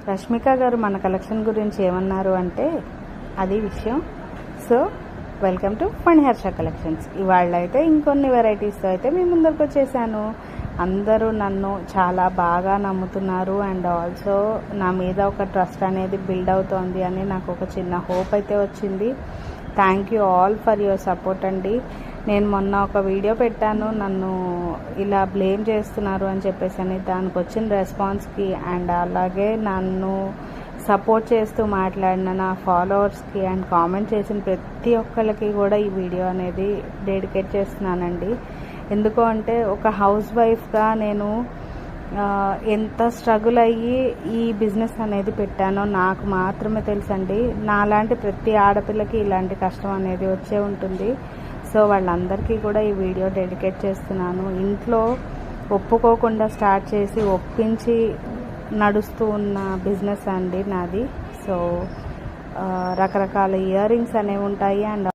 రష్మిక గారు మన కలెక్షన్ గురించి ఏమన్నారు అంటే అది విషయం. So welcome to Phani Harsha collections. ఇవాళ అయితే ఇంకొన్ని వెరైటీస్తో అయితే మీ ముందరకు వచ్చేసాను. అందరూ నన్ను చాలా బాగా నమ్ముతున్నారు అండ్ ఆల్సో నా మీద ఒక ట్రస్ట్ అనేది బిల్డ్ అవుతోంది అని నాకు ఒక చిన్న హోప్ అయితే వచ్చింది. Thank you all for your support అండి. నేను మొన్న ఒక వీడియో పెట్టాను, నన్ను ఇలా బ్లేమ్ చేస్తున్నారు అని చెప్పేసి అని. దానికి వచ్చిన రెస్పాన్స్కి అండ్ అలాగే నన్ను సపోర్ట్ చేస్తూ మాట్లాడిన నా ఫాలోవర్స్కి అండ్ కామెంట్ చేసిన ప్రతి ఒక్కరికి కూడా ఈ వీడియో అనేది డెడికేట్ చేస్తున్నానండి. ఎందుకు అంటే ఒక హౌస్ వైఫ్గా నేను ఎంత స్ట్రగుల్ అయ్యి ఈ బిజినెస్ అనేది పెట్టానో నాకు మాత్రమే తెలుసండి. నాలాంటి ప్రతి ఆడపిల్లకి ఇలాంటి కష్టం అనేది వచ్చే ఉంటుంది. సో వాళ్ళందరికీ కూడా ఈ వీడియో డెడికేట్ చేస్తున్నాను. ఇంట్లో ఒప్పుకోకుండా స్టార్ట్ చేసి ఒప్పించి నడుస్తూ ఉన్న బిజినెస్ అండి నాది. సో రకరకాల ఇయర్ రింగ్స్ అనేవి ఉంటాయి అండ్